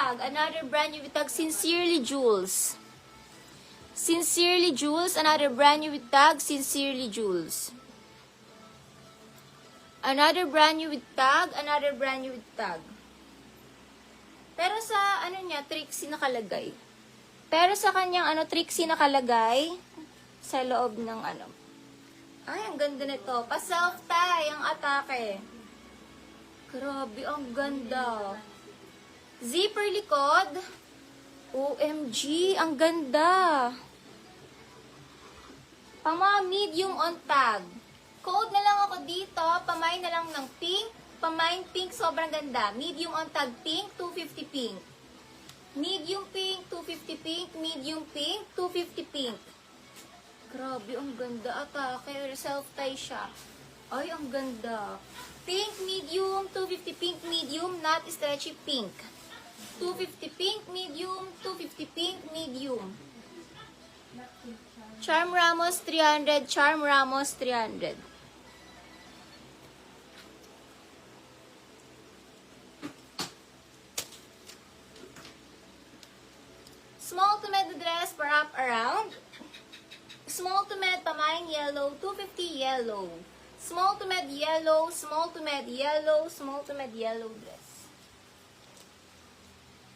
tag. Another brand new with tag. Sincerely Jules. Sincerely Jules. Another brand new with tag. Sincerely Jules. Another brand new with tag. Another brand new with tag. Pero sa ano niya, Trixie nakalagay. Pero sa kanyang Trixie nakalagay sa loob ng Ay, ang ganda nito. Pa-self-tie ang atake. Grabe, ang ganda. Zipper likod. OMG, ang ganda. Pang mga medium on tag. Code na lang ako dito. Pamay na lang ng pink. Pamay pink, sobrang ganda. Medium on tag pink, 250 pink. Medium pink, 250 pink. Medium pink, 250 pink. Grabe, ang ganda. Atake, self-tie siya. Ay, ang ganda. Pink, medium, 250 pink, medium, not stretchy pink. 250 pink, medium, 250 pink, medium. Charm Ramos, 300. Charm Ramos, 300. Small to med dress, wrap around. Small to med, pamain yellow, 250 yellow. Small to med yellow, small to med yellow, small to med yellow dress.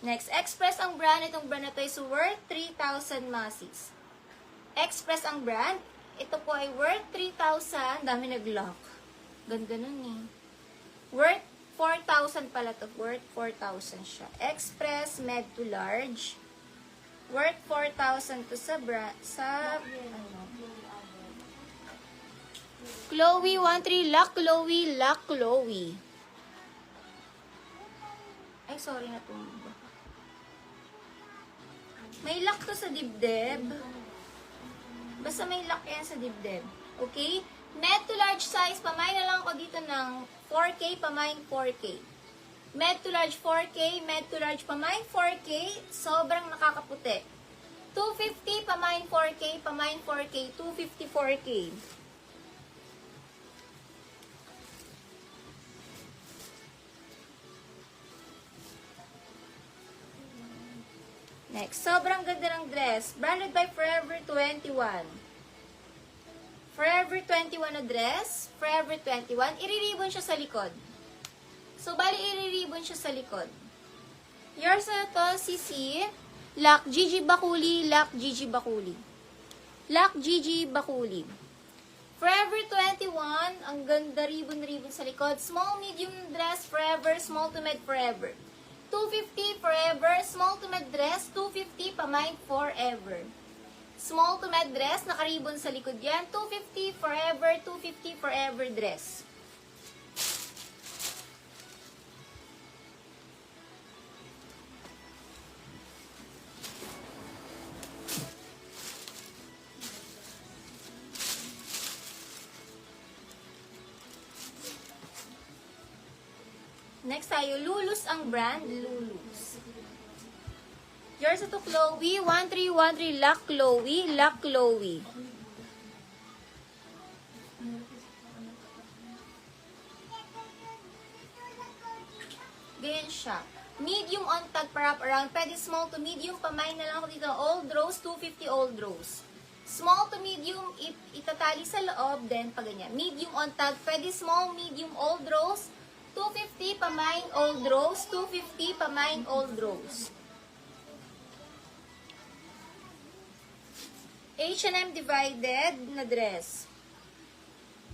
Next, Express ang brand. Itong brand na ito is worth 3,000 masis. Express ang brand. Ito po ay worth 3,000. Dami nag-lock. Ganda nun eh. Worth 4,000 pala ito. Worth 4,000 siya. Express, med to large. Worth 4,000 to sa brand. Chloe, 1-3. Lock, Chloe. Lock, Chloe. Ay, sorry na tumba. May lock to sa dibdib. Basta may lock yan sa dibdib. Okay? Med to large size, pamain na lang ako dito ng 4K, pamain 4K. Med to large 4K, med to large pamain 4K, sobrang nakakaputi. 250, pamain 4K, pamain 4K, 250 4K. Next, sobrang ganda ng dress. Branded by Forever 21. Forever 21 na dress. Forever 21. Iriribon siya sa likod. So, bali iriribon siya sa likod. Yours na to, Sisi. Lock Gigi Bakuli. Lock Gigi Bakuli. Lock Gigi Bakuli. Forever 21. Ang ganda ribbon-ribbon sa likod. Small, medium dress. Forever. Small to med forever. 250 forever, small to med dress, 250 pamain forever. Small to med dress, nakaribon sa likod yan, 250 forever, 250 forever dress. Next tayo, Lulus ang brand, Lulus. Yours ito, Chloe, 1313, Lock Chloe, Lock Chloe. Ganyan siya. Medium on tag wrap around, pwede small to medium, pamain na lang ako dito, old rose, 250 old rose. Small to medium, itatali sa loob, then pag ganyan. Medium on tag, pwede small, medium, old rose, 250 pamain old rose, 250 pamain old rose. H&M divided na dress.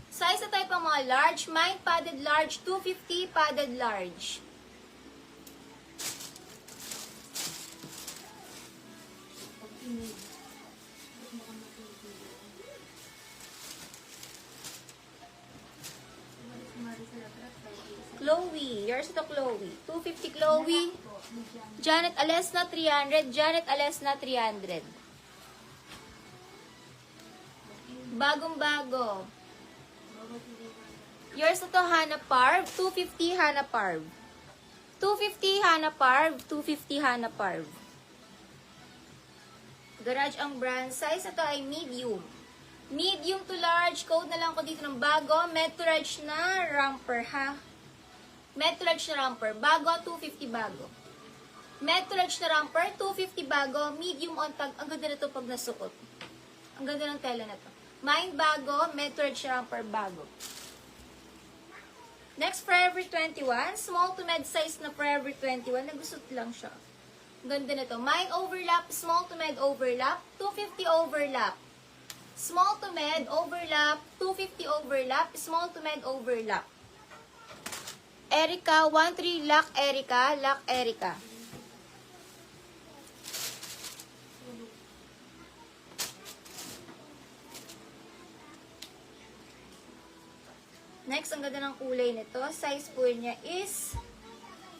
Size na tayo pang mga large, mine padded large, 250 padded large. Chloe. Yours ito, Chloe. 250 Chloe. Janet Alesna, 300. Janet Alesna, 300. Bagong-bago. Yours ito, Hannah Parv. 250 Hannah Parv. 250 Hannah Parv. 250 Hannah Parv. Garage ang brand. Size ito ay medium. Medium to large. Code na lang ko dito ng bago. Med to large na romper, ha? Med to large na romper. Bago, 250 bago. Med to large na romper, 250 bago, medium on tag. Ang ganda na to pag nasuot. Ang ganda ng tela na to. Mine bago, med to large na romper bago. Next, Forever 21. Small to med size na Forever 21. Nagusot lang siya. Ang ganda na to. Mine overlap, small to med overlap, 250 overlap. Small to med overlap, 250 overlap, small to med overlap. Erica, 13 lock Erica, lock Erica. Next, ang ganda ng kulay nito. Size po niya is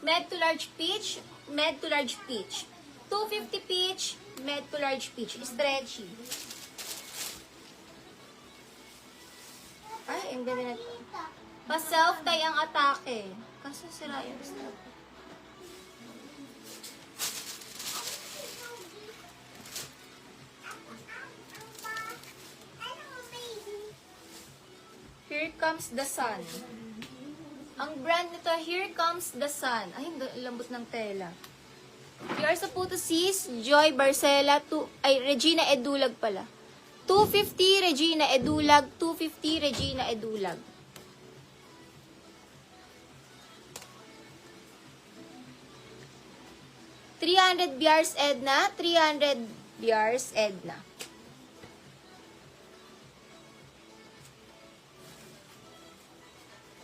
med to large peach, med to large peach. 250 peach, med to large peach. Stretchy. Ay, ang ganda na ito. Pa-self-tie ang atake. Kaso sira yung strap. Here Comes the Sun. Ang brand nito, Here Comes the Sun. Ay, lambot ng tela. You are supposed to see Joy Barcela, Regina Edulag pala. 250 Regina Edulag, 250 Regina Edulag. $300 Biars Edna, 300 Biars Edna.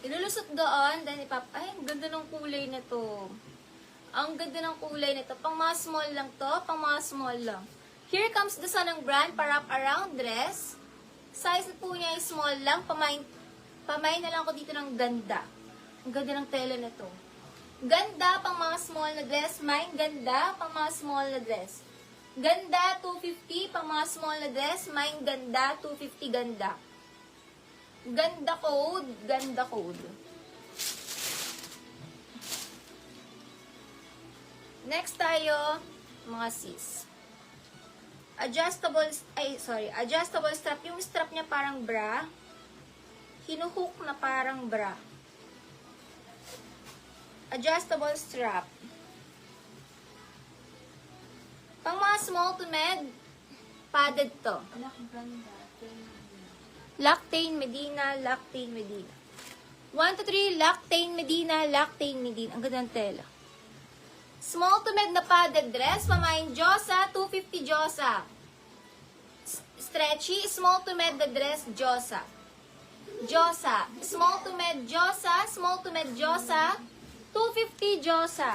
Ilulusot doon, then ay, ang ganda ng kulay na to. Ang ganda ng kulay na to. Pang mga small lang to, pang mga small lang. Here Comes the Sun ng brand, para around dress. Size po niya ay small lang, pamay na lang ako dito ng ganda. Ang ganda ng tela na to. Ganda, pang mga small na dress. Mine, ganda, pang mga small na dress. Ganda, 250, pang mga small na dress. Mine, ganda, 250, ganda. Ganda code, ganda code. Next tayo, mga sis. Adjustable strap. Yung strap niya parang bra. Hinuhook na parang bra. Adjustable strap. Pang mga small to med, padded to. Lactane Medina, Lactane Medina. 1 to 3, Lactane Medina, Lactane Medina. Ang ganda ng tela. Small to med na padded dress, pamain Josa, 250 Josa. Stretchy, small to med na dress, Josa. Josa. Small to med Josa, small to med Josa, 250 Josa.